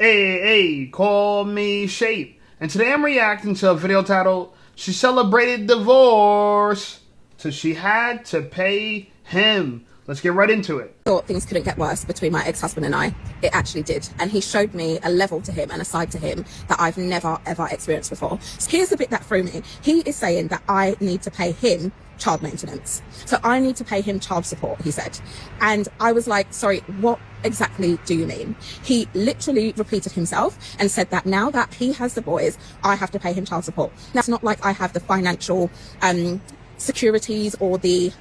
Hey, call me Shape. And today I'm reacting to a video titled, She Celebrated Divorce, so she had to pay him. Let's get right into it. Thought things couldn't get worse between my ex-husband and I. It actually did. And he showed me a level to him and a side to him that I've never, ever experienced before. So here's the bit that threw me. He is saying that I need to pay him child maintenance. So I need to pay him child support, he said. And I was like, sorry, what exactly do you mean? He literally repeated himself and said that now that he has the boys, I have to pay him child support. Now, it's not like I have the financial securities or the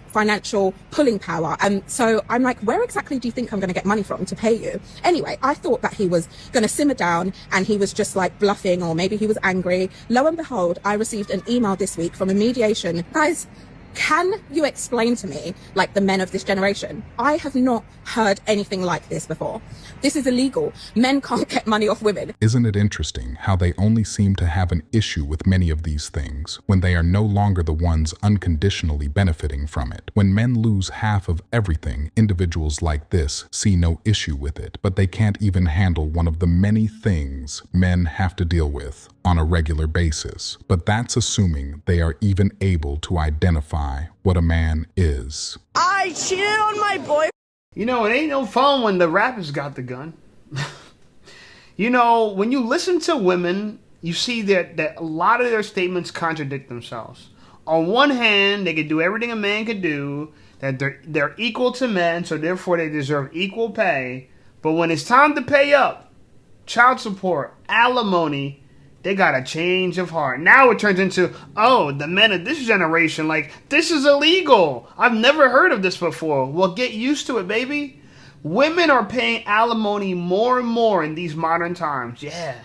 financial pulling power. So I'm like, where exactly do you think I'm going to get money from to pay you? Anyway, I thought that he was going to simmer down and he was just like bluffing, or maybe he was angry. Lo and behold, I received an email this week from a mediation. Guys, can you explain to me, like the men of this generation? I have not heard anything like this before. This is illegal. Men can't get money off women. Isn't it interesting how they only seem to have an issue with many of these things when they are no longer the ones unconditionally benefiting from it? When men lose half of everything, individuals like this see no issue with it, but they can't even handle one of the many things men have to deal with on a regular basis. But that's assuming they are even able to identify what a man is. I cheated on my boyfriend. You know, it ain't no fun when the rappers got the gun. You know, when you listen to women, you see that a lot of their statements contradict themselves. On one hand, they can do everything a man could do, that they're equal to men, so therefore they deserve equal pay. But when it's time to pay up, child support, alimony, they got a change of heart. Now it turns into, oh, the men of this generation, like, this is illegal. I've never heard of this before. Well, get used to it, baby. Women are paying alimony more and more in these modern times. Yeah.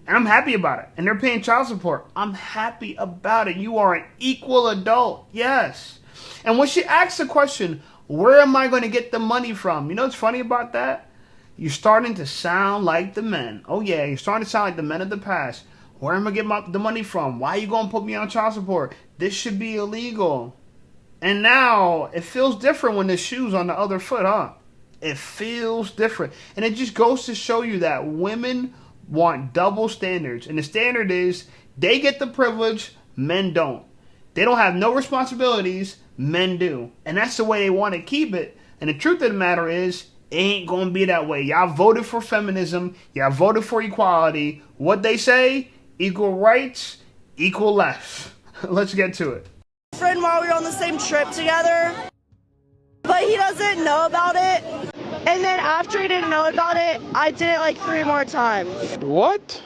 And I'm happy about it. And they're paying child support. I'm happy about it. You are an equal adult. Yes. And when she asks the question, where am I going to get the money from? You know what's funny about that? You're starting to sound like the men. Oh, yeah. You're starting to sound like the men of the past. Where am I getting the money from? Why are you going to put me on child support? This should be illegal. And now it feels different when the shoe's on the other foot, huh? It feels different. And it just goes to show you that women want double standards. And the standard is they get the privilege, men don't. They don't have no responsibilities, men do. And that's the way they want to keep it. And the truth of the matter is, it ain't going to be that way. Y'all voted for feminism. Y'all voted for equality. What they say? Equal rights, equal left. Let's get to it. Friend, while we were on the same trip together, but he doesn't know about it. And then after he didn't know about it, I did it like 3 more times. What?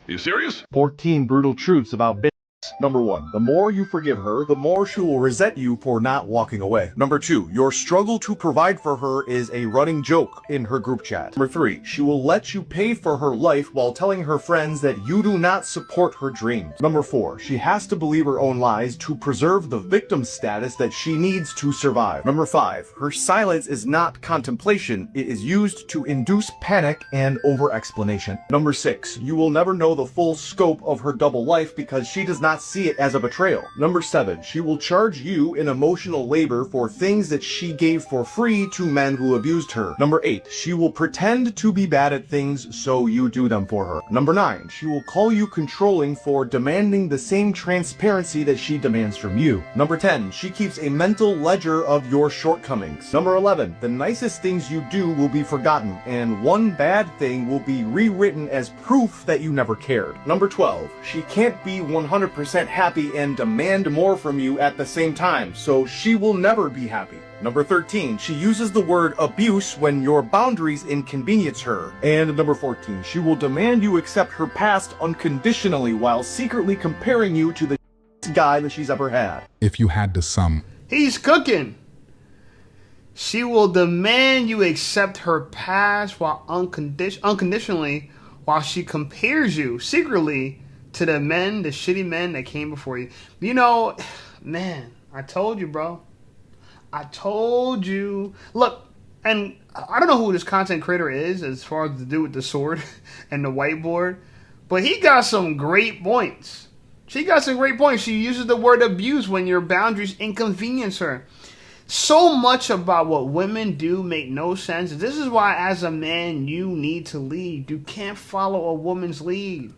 You serious? 14 brutal truths about bitches. Number 1. The more you forgive her, the more she will resent you for not walking away. Number 2. Your struggle to provide for her is a running joke in her group chat. Number 3. She will let you pay for her life while telling her friends that you do not support her dreams. Number 4. She has to believe her own lies to preserve the victim status that she needs to survive. Number 5. Her silence is not contemplation. It is used to induce panic and over-explanation. Number 6. You will never know the full scope of her double life because she does not see it as a betrayal. Number 7, she will charge you in emotional labor for things that she gave for free to men who abused her. Number 8, she will pretend to be bad at things so you do them for her. Number 9, she will call you controlling for demanding the same transparency that she demands from you. Number 10, she keeps a mental ledger of your shortcomings. Number 11, the nicest things you do will be forgotten, and one bad thing will be rewritten as proof that you never cared. Number 12, she can't be 100% happy and demand more from you at the same time, so she will never be happy. Number 13, she uses the word abuse when your boundaries inconvenience her. And number 14, she will demand you accept her past unconditionally while secretly comparing you to the guy that she's ever had. If you had to sum, He's cooking. She will demand you accept her past while unconditionally, while she compares you secretly to the men, the shitty men that came before you. You know, man, I told you, bro. I told you. Look, and I don't know who this content creator is as far as to do with the sword and the whiteboard, But he got some great points. She got some great points. She uses the word abuse when your boundaries inconvenience her. So much about what women do make no sense. This is why, as a man, you need to lead. You can't follow a woman's lead.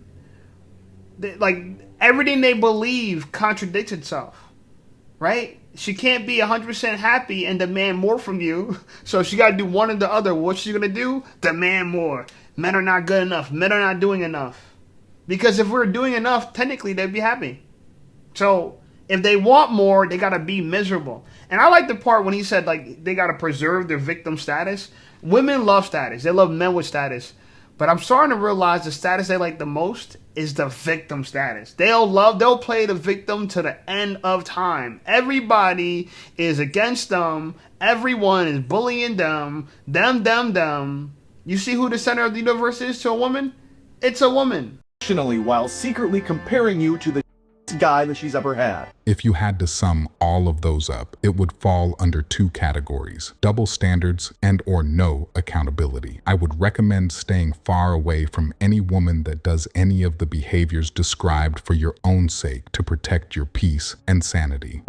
Like, everything they believe contradicts itself, right? She can't be 100% happy and demand more from you. So she got to do one or the other. What's she going to do? Demand more. Men are not good enough. Men are not doing enough. Because if we're doing enough, technically they'd be happy. So if they want more, they got to be miserable. And I like the part when he said, like, they got to preserve their victim status. Women love status. They love men with status. But I'm starting to realize the status they like the most is the victim status. They'll play the victim to the end of time. Everybody is against them. Everyone is bullying them. Them. You see who the center of the universe is to a woman? It's a woman. While secretly comparing you to the guy that she's ever had. If you had to sum all of those up, it would fall under two categories: double standards and or no accountability. I would recommend staying far away from any woman that does any of the behaviors described for your own sake to protect your peace and sanity.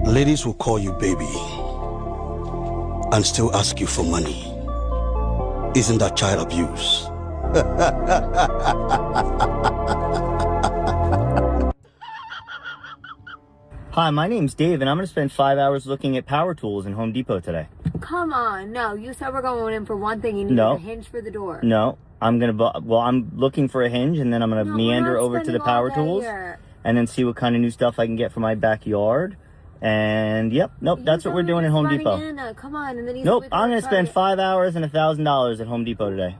Ladies will call you baby and still ask you for money. Isn't that child abuse? Hi, my name's Dave, and I'm going to spend 5 hours looking at power tools in Home Depot today. Come on, no. You said we're going in for one thing. You need a hinge for the door. No, I'm looking for a hinge, and then I'm going to meander over to the power tools and then see what kind of new stuff I can get for my backyard. And, that's what we're doing at Home Depot. Come on, and then Nope, I'm going to spend 5 hours and $1,000 at Home Depot today.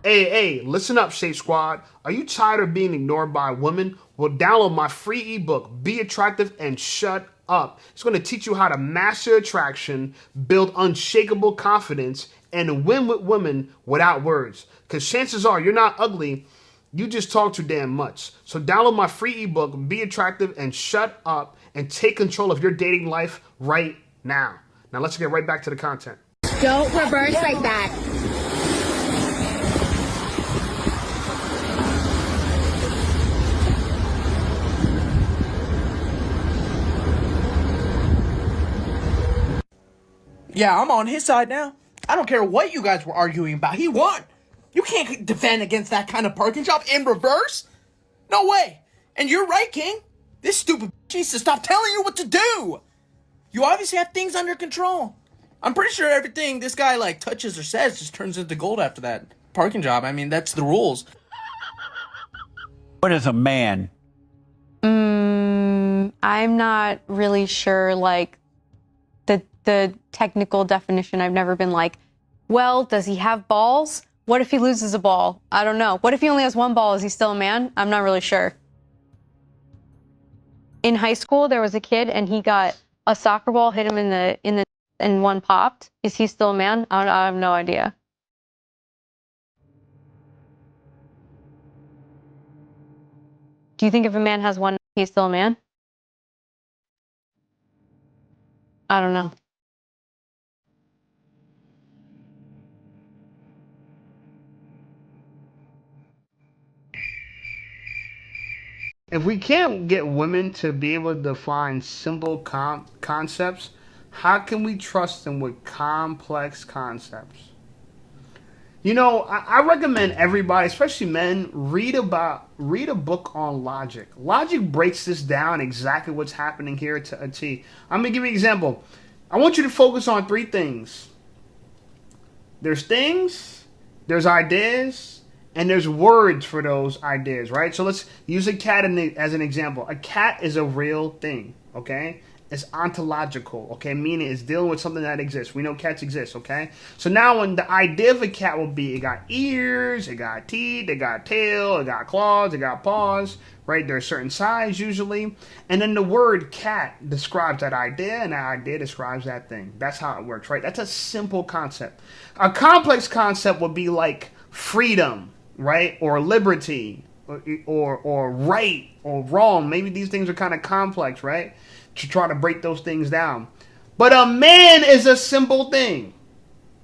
Hey, listen up, Safe Squad. Are you tired of being ignored by women? Well, download my free ebook, Be Attractive and Shut Up. It's going to teach you how to master attraction, build unshakable confidence, and win with women without words. Because chances are you're not ugly, you just talk too damn much. So download my free ebook, Be Attractive and Shut Up, and take control of your dating life right now. Now let's get right back to the content. Don't reverse like that. Yeah, I'm on his side now. I don't care what you guys were arguing about. He won. You can't defend against that kind of parking job in reverse. No way. And you're right, King. This stupid bitch needs to stop telling you what to do. You obviously have things under control. I'm pretty sure everything this guy, touches or says just turns into gold after that parking job. I mean, that's the rules. What is a man? I'm not really sure, the technical definition. I've never been well, does he have balls? What if he loses a ball? I don't know. What if he only has one ball? Is he still a man? I'm not really sure. In high school, there was a kid and he got a soccer ball, hit him and one popped. Is he still a man? I have no idea. Do you think if a man has one, he's still a man? I don't know. If we can't get women to be able to define simple concepts, how can we trust them with complex concepts? I recommend everybody, especially men, read a book on logic. Logic breaks this down exactly what's happening here to a T. I'm going to give you an example. I want you to focus on three things. There's things, there's ideas, and there's words for those ideas, right? So let's use a cat as an example. A cat is a real thing, okay? It's ontological, okay? Meaning it's dealing with something that exists. We know cats exist, okay? So now when the idea of a cat will be, it got ears, it got teeth, it got tail, it got claws, it got paws, right? They're a certain size usually. And then the word cat describes that idea, and that idea describes that thing. That's how it works, right? That's a simple concept. A complex concept would be like freedom, right? Or liberty, or right, or wrong. Maybe these things are kind of complex, right? To try to break those things down. But a man is a simple thing.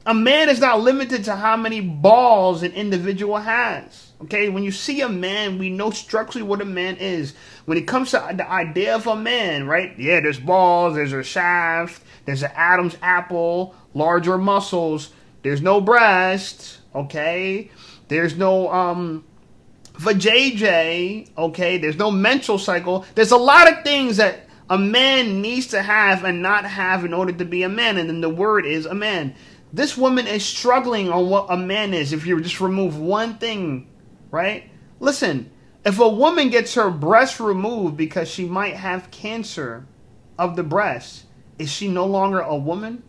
A man is not limited to how many balls an individual has, Okay, when you see a man, we know structurally what a man is. When it comes to the idea of a man, right? Yeah, there's balls, there's a shaft, there's an Adam's apple, larger muscles. There's no breast, okay? There's no vajayjay, okay? There's no menstrual cycle. There's a lot of things that a man needs to have and not have in order to be a man, and then the word is a man. This woman is struggling on what a man is if you just remove one thing, right? Listen, if a woman gets her breast removed because she might have cancer of the breast, is she no longer a woman?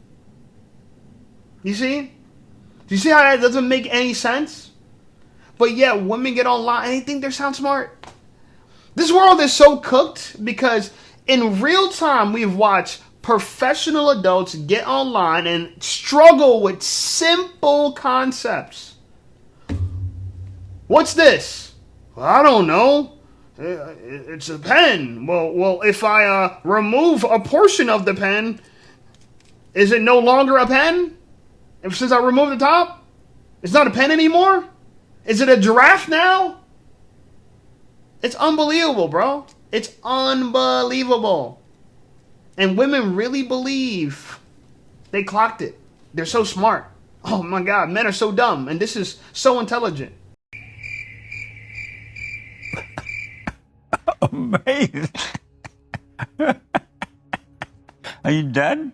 You see? Do you see how that doesn't make any sense? But yeah, women get online and they think they sound smart. This world is so cooked because in real time we've watched professional adults get online and struggle with simple concepts. What's this? Well, I don't know. It's a pen. Well, if I remove a portion of the pen, is it no longer a pen? Since I removed the top, it's not a pen anymore? Is it a giraffe now? It's unbelievable, bro. It's unbelievable. And women really believe they clocked it. They're so smart. Oh my God, men are so dumb. And this is so intelligent. Amazing. Are you done?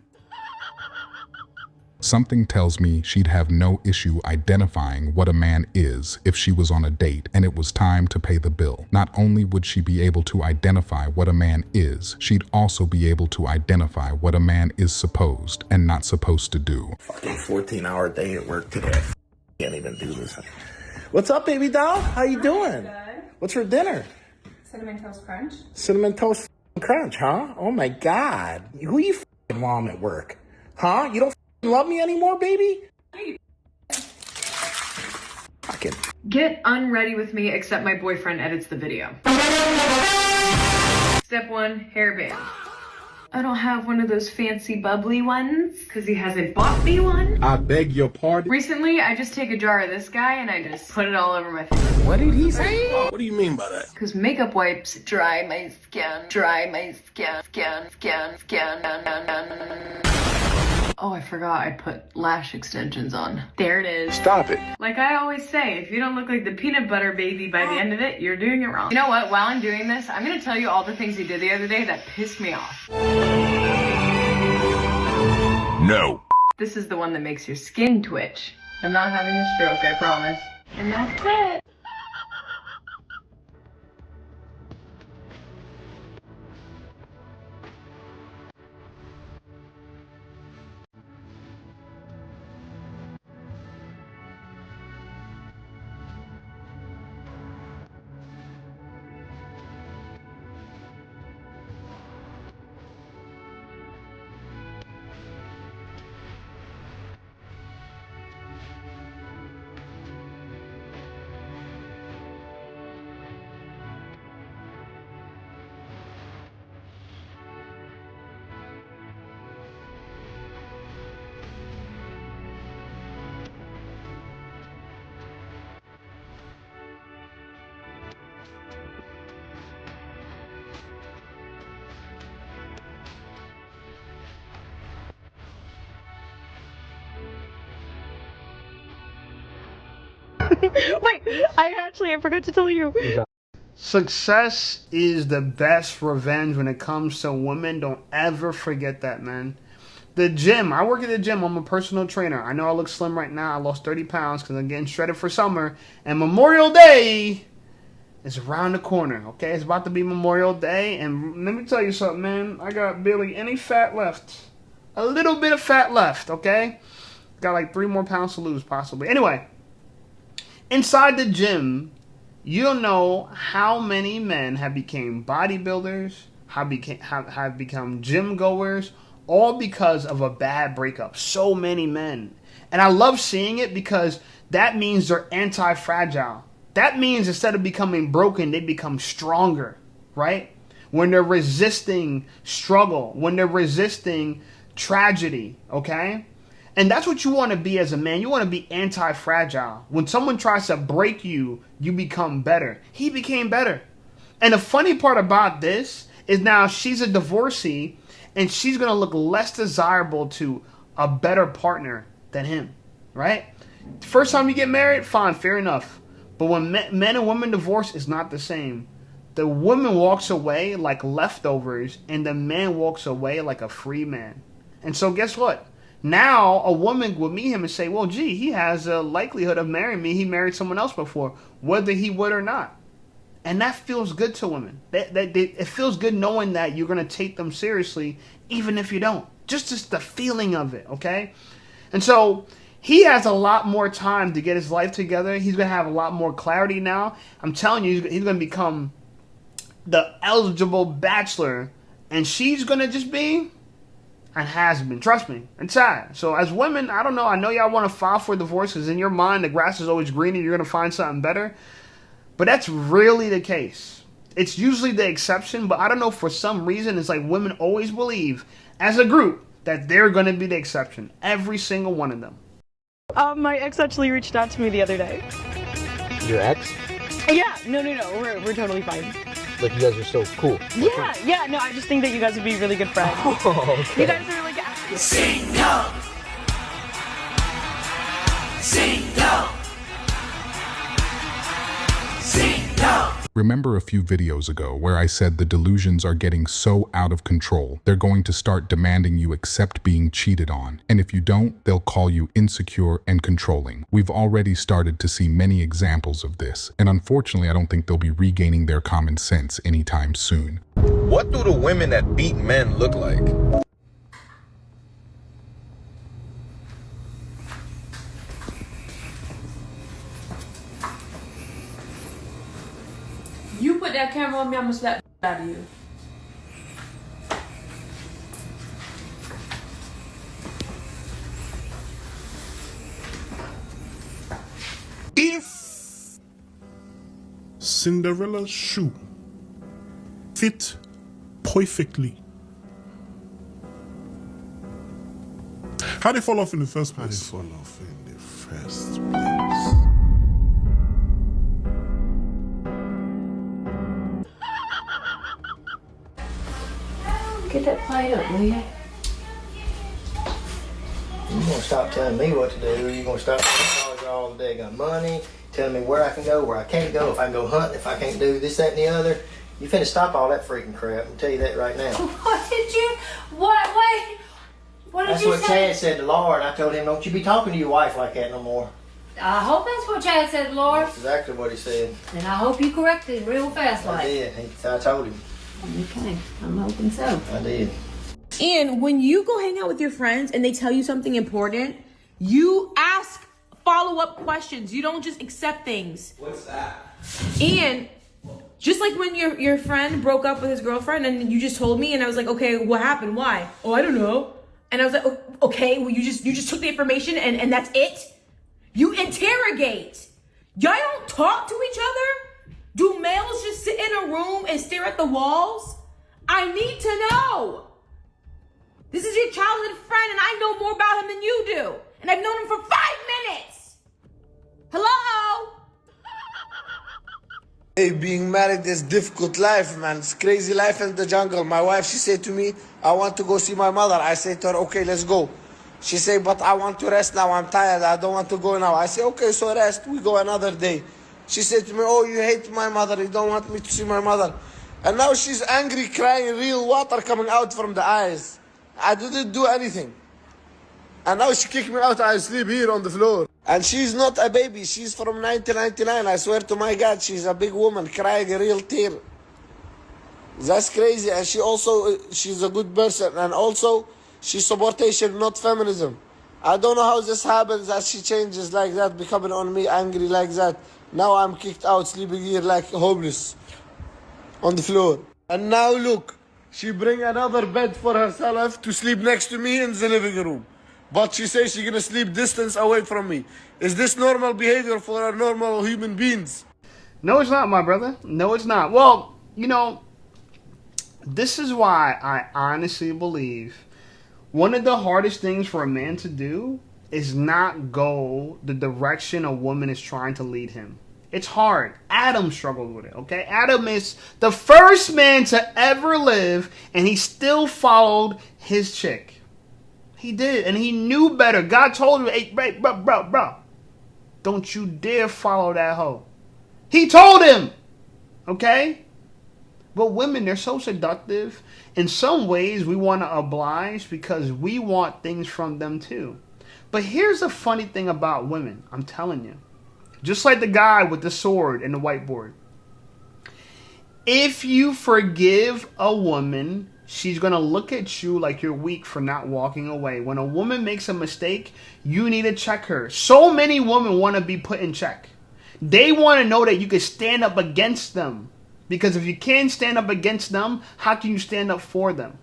Something tells me she'd have no issue identifying what a man is if she was on a date and it was time to pay the bill. Not only would she be able to identify what a man is, she'd also be able to identify what a man is supposed and not supposed to do. Fucking 14-hour day at work today. Can't even do this. What's up, baby doll? How you doing? Good. What's for dinner? Cinnamon Toast Crunch. Cinnamon Toast Crunch, huh? Oh my God. Who you f***ing while I'm at work? Huh? You don't love me anymore, baby? Fucking. Get unready with me except my boyfriend edits the video. Step 1, hairband. I don't have one of those fancy bubbly ones because he hasn't bought me one. I beg your pardon? Recently, I just take a jar of this guy and I just put it all over my face. What did he say? What do you mean by that? Because makeup wipes dry my skin, skin. Oh, I forgot I put lash extensions on. There it is. Stop it. Like I always say, if you don't look like the peanut butter baby by the end of it, you're doing it wrong. You know what? While I'm doing this, I'm gonna tell you all the things he did the other day that pissed me off. No. This is the one that makes your skin twitch. I'm not having a stroke, I promise. And that's it. Wait, I forgot to tell you. Success is the best revenge when it comes to women. Don't ever forget that, man. The gym. I work at the gym. I'm a personal trainer. I know I look slim right now. I lost 30 pounds because I'm getting shredded for summer. And Memorial Day is around the corner, okay? It's about to be Memorial Day. And let me tell you something, man. I got barely any fat left. A little bit of fat left, okay? Got like 3 more pounds to lose, possibly. Anyway. Inside the gym, you don't know how many men have become bodybuilders, have become gym goers, all because of a bad breakup. So many men. And I love seeing it because that means they're anti-fragile. That means instead of becoming broken, they become stronger, right? When they're resisting struggle, when they're resisting tragedy, okay? And that's what you want to be as a man. You want to be anti-fragile. When someone tries to break you, you become better. He became better. And the funny part about this is now she's a divorcee, and she's going to look less desirable to a better partner than him, right? First time you get married, fine, fair enough. But when men and women divorce, it's not the same. The woman walks away like leftovers, and the man walks away like a free man. And so guess what? Now a woman will meet him and say, well, gee, he has a likelihood of marrying me. He married someone else before, whether he would or not. And that feels good to women. It feels good knowing that you're going to take them seriously, even if you don't. Just the feeling of it, okay? And so he has a lot more time to get his life together. He's going to have a lot more clarity now. I'm telling you, he's going to become the eligible bachelor, and she's going to just be and has been. Trust me, it's sad. So as women, I don't know. I know y'all want to file for divorce because in your mind, the grass is always greener. You're going to find something better. But that's really the case. It's usually the exception, but I don't know, for some reason, it's like women always believe, as a group, that they're going to be the exception. Every single one of them. My ex actually reached out to me the other day. Your ex? Yeah, no, we're totally fine. Like, you guys are so cool. Yeah, no, I just think that you guys would be really good friends. Oh, okay. You guys are like... Single! Single! Single! Remember a few videos ago where I said the delusions are getting so out of control, they're going to start demanding you accept being cheated on. And if you don't, they'll call you insecure and controlling. We've already started to see many examples of this, and unfortunately I don't think they'll be regaining their common sense anytime soon. What do the women that beat men look like? You put that camera on me, I'm gonna slap the out of you. If Cinderella's shoe fit perfectly, how'd it fall off in the first place? Get that plate up, will you? You gonna stop telling me what to do? You gonna stop telling me all the day? Got money, telling me where I can go, where I can't go, if I can go hunt, if I can't do this, that, and the other. You finna stop all that freaking crap. I'll tell you that right now. What did you? What? Wait. What did That's you what say? Chad said to Laura, and I told him, don't you be talking to your wife like that no more. I hope that's what Chad said, Lord. That's exactly what he said. And I hope you corrected real fast, I like. did. I told him. Okay, I'm hoping so. I did. And when you go hang out with your friends and they tell you something important, you ask follow-up questions. You don't just accept things. What's that? And just like when your friend broke up with his girlfriend and you just told me, and I was like, okay, what happened? Why? Oh, I don't know. And I was like, okay, well, you just took the information and that's it? You interrogate. Y'all don't talk to each other? Do males just sit in a room and stare at the walls? I need to know. This is your childhood friend and I know more about him than you do. And I've known him for 5 minutes. Hello? Hey, being married is difficult life, man. It's crazy life in the jungle. My wife, she said to me, I want to go see my mother. I said to her, okay, let's go. She said, but I want to rest now. I'm tired. I don't want to go now. I said, okay, so rest. We go another day. She said to me, oh, you hate my mother. You don't want me to see my mother. And now she's angry, crying, real water coming out from the eyes. I didn't do anything. And now she kicked me out. I sleep here on the floor. And she's not a baby. She's from 1999. I swear to my God, she's a big woman crying a real tear. That's crazy. And she's a good person. And also, she supports Asian, not feminism. I don't know how this happens that she changes like that, becoming on me angry like that. Now I'm kicked out, sleeping here like homeless on the floor. And now look, she bring another bed for herself to sleep next to me in the living room. But she says she's gonna sleep distance away from me. Is this normal behavior for our normal human beings? No, it's not, my brother. No, it's not. Well, you know, this is why I honestly believe one of the hardest things for a man to do is not go the direction a woman is trying to lead him. It's hard. Adam struggled with it, okay? Adam is the first man to ever live, and he still followed his chick. He did, and he knew better. God told him, hey, bro, don't you dare follow that hoe. He told him, okay? But women, they're so seductive. In some ways, we want to oblige because we want things from them too. But here's the funny thing about women, I'm telling you. Just like the guy with the sword and the whiteboard. If you forgive a woman, she's going to look at you like you're weak for not walking away. When a woman makes a mistake, you need to check her. So many women want to be put in check. They want to know that you can stand up against them. Because if you can't stand up against them, how can you stand up for them?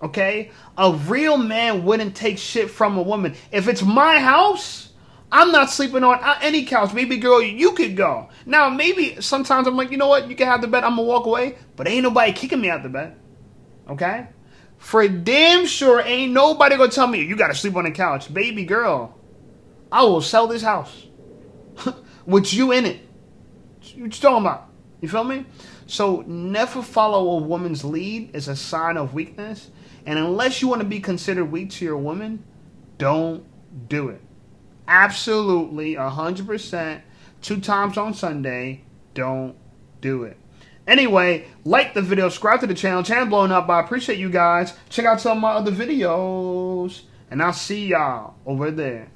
Okay? A real man wouldn't take shit from a woman. If it's my house, I'm not sleeping on any couch. Baby girl, you could go. Now, maybe sometimes I'm like, you know what? You can have the bed. I'm going to walk away. But ain't nobody kicking me out the bed. Okay? For damn sure, ain't nobody going to tell me, you got to sleep on the couch. Baby girl, I will sell this house. With you in it. What you talking about? You feel me? So, never follow a woman's lead is a sign of weakness. And unless you want to be considered weak to your woman, don't do it. Absolutely, 100%, 2 times on Sunday, don't do it. Anyway, like the video, subscribe to the channel. Channel blowing up. I appreciate you guys. Check out some of my other videos. And I'll see y'all over there.